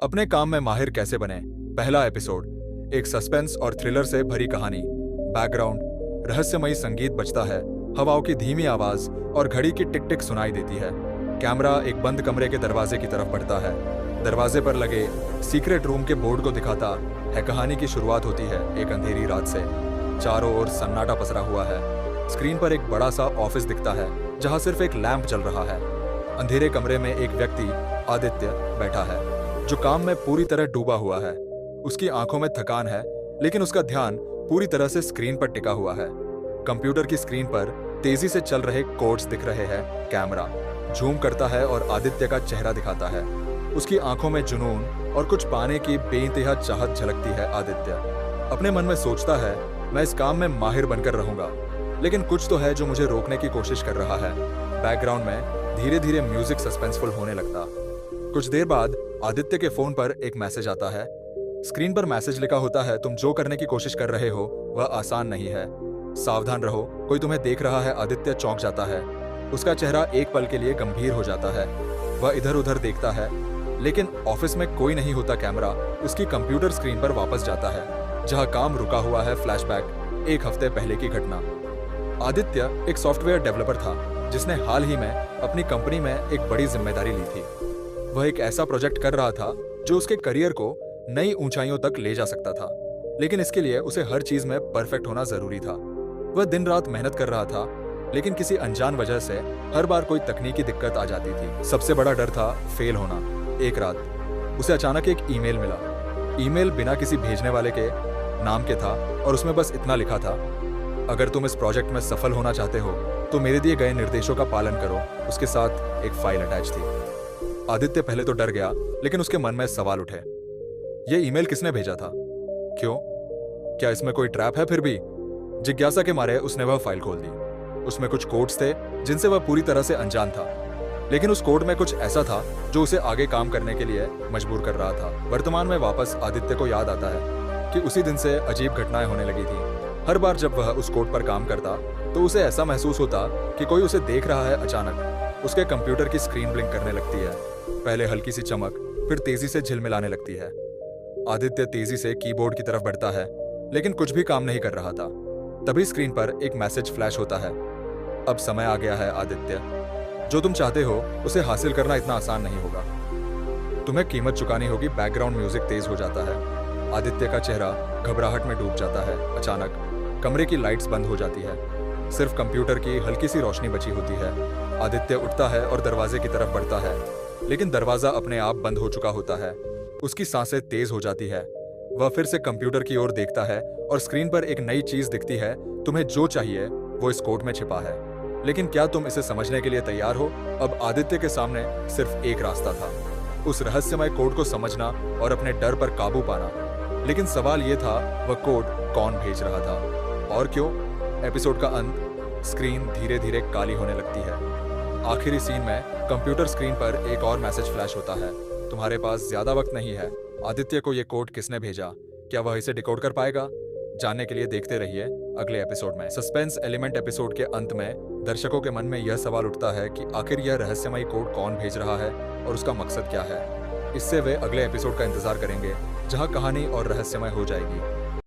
अपने काम में माहिर कैसे बने, पहला एपिसोड। एक सस्पेंस और थ्रिलर से भरी कहानी। बैकग्राउंड, रहस्यमयी संगीत बजता है, हवाओं की धीमी आवाज और घड़ी की टिक टिक सुनाई देती है। कैमरा एक बंद कमरे के दरवाजे की तरफ बढ़ता है। दरवाजे पर लगे सीक्रेट रूम के बोर्ड को दिखाता है। कहानी की शुरुआत होती है एक अंधेरी रात से। चारों ओर सन्नाटा पसरा हुआ है। स्क्रीन पर एक बड़ा सा ऑफिस दिखता है जहां सिर्फ एक लैंप जल रहा है। अंधेरे कमरे में एक व्यक्ति, आदित्य, बैठा है जो काम में पूरी तरह डूबा हुआ है। उसकी आंखों में थकान है, लेकिन उसका ध्यान पूरी तरह से स्क्रीन पर टिका हुआ है। कंप्यूटर की स्क्रीन पर तेजी से चल रहे कोड्स दिख रहे हैं। कैमरा जूम करता है और आदित्य का चेहरा दिखाता है। उसकी आंखों में जुनून और कुछ पाने की बेइंतहा चाहत झलकती है। आदित्य अपने मन में सोचता है, मैं इस काम में माहिर बनकर रहूंगा, लेकिन कुछ तो है जो मुझे रोकने की कोशिश कर रहा है। बैकग्राउंड में धीरे धीरे म्यूजिक सस्पेंसफुल होने लगता। कुछ देर बाद आदित्य के फोन पर एक मैसेज आता है। स्क्रीन पर मैसेज लिखा होता है, तुम जो करने की कोशिश कर रहे हो वह आसान नहीं है, सावधान रहो, कोई तुम्हें देख रहा है। आदित्य चौंक जाता है। उसका चेहरा एक पल के लिए गंभीर हो जाता है। वह इधर उधर देखता है, लेकिन ऑफिस में कोई नहीं होता। कैमरा उसकी कंप्यूटर स्क्रीन पर वापस जाता है जहां काम रुका हुआ है। फ्लैशबैक, एक हफ्ते पहले की घटना। आदित्य एक सॉफ्टवेयर डेवलपर था जिसने हाल ही में अपनी कंपनी में एक बड़ी जिम्मेदारी ली थी। वह एक ऐसा प्रोजेक्ट कर रहा था जो उसके करियर को नई ऊंचाइयों तक ले जा सकता था, लेकिन इसके लिए उसे हर चीज में परफेक्ट होना जरूरी था। वह दिन रात मेहनत कर रहा था, लेकिन किसी अनजान वजह से हर बार कोई तकनीकी दिक्कत आ जाती थी। सबसे बड़ा डर था फेल होना। एक रात उसे अचानक एक ईमेल मिला। ईमेल बिना किसी भेजने वाले के नाम के था और उसमें बस इतना लिखा था, अगर तुम इस प्रोजेक्ट में सफल होना चाहते हो तो मेरे दिए गए निर्देशों का पालन करो। उसके साथ एक फाइल अटैच थी। आदित्य पहले तो डर गया, लेकिन उसके मन में सवाल उठे। यह ईमेल किसने भेजा था? क्यों? क्या इसमें कोई ट्रैप है? फिर भी जिज्ञासा के मारे उसने वह फाइल खोल दी। उसमें कुछ कोड्स थे जिनसे वह पूरी तरह से अनजान था, लेकिन उस कोड में कुछ ऐसा था जो उसे आगे काम करने के लिए मजबूर कर रहा था। वर्तमान में वापस आदित्य को याद आता है कि उसी दिन से अजीब घटनाएं होने लगी थी। हर बार जब वह उस कोड पर काम करता तो उसे ऐसा महसूस होता कि कोई उसे देख रहा है। अचानक उसके कंप्यूटर की स्क्रीन ब्लिंक करने लगती है। पहले हल्की सी चमक, फिर तेजी से झिलमिलाने लगती है। आदित्य तेजी से कीबोर्ड की तरफ बढ़ता है, लेकिन कुछ भी काम नहीं कर रहा था। तभी स्क्रीन पर एक मैसेज फ्लैश होता है, अब समय आ गया है आदित्य, जो तुम चाहते हो उसे हासिल करना इतना आसान नहीं होगा, तुम्हें कीमत चुकानी होगी। बैकग्राउंड म्यूजिक तेज हो जाता है। आदित्य का चेहरा घबराहट में डूब जाता है। अचानक कमरे की लाइट्स बंद हो जाती है, सिर्फ कंप्यूटर की हल्की सी रोशनी बची होती है। आदित्य उठता है और दरवाजे की तरफ बढ़ता है, लेकिन दरवाजा अपने आप बंद हो चुका होता है। उसकी सांसें तेज हो जाती है। वह फिर से कंप्यूटर की ओर देखता है और स्क्रीन पर एक नई चीज दिखती है। तुम्हें जो चाहिए वो इस कोड में छिपा है, लेकिन क्या तुम इसे समझने के लिए तैयार हो? अब आदित्य के सामने सिर्फ एक रास्ता था, उस रहस्यमय कोड को समझना और अपने डर पर काबू पाना। लेकिन सवाल यह था, वह कोड कौन भेज रहा था और क्यों? एपिसोड का अंत, स्क्रीन धीरे धीरे काली होने लगती है। आखिरी सीन में कंप्यूटर स्क्रीन पर एक और मैसेज फ्लैश होता है, तुम्हारे पास ज्यादा वक्त नहीं है। आदित्य को यह कोड किसने भेजा? क्या वह इसे डिकोड कर पाएगा? जानने के लिए देखते रहिए अगले एपिसोड में। सस्पेंस एलिमेंट एपिसोड के अंत में दर्शकों के मन में यह सवाल उठता है कि आखिर यह रहस्यमयी कोड कौन भेज रहा है और उसका मकसद क्या है। इससे वे अगले एपिसोड का इंतजार करेंगे, जहां कहानी और रहस्यमय हो जाएगी।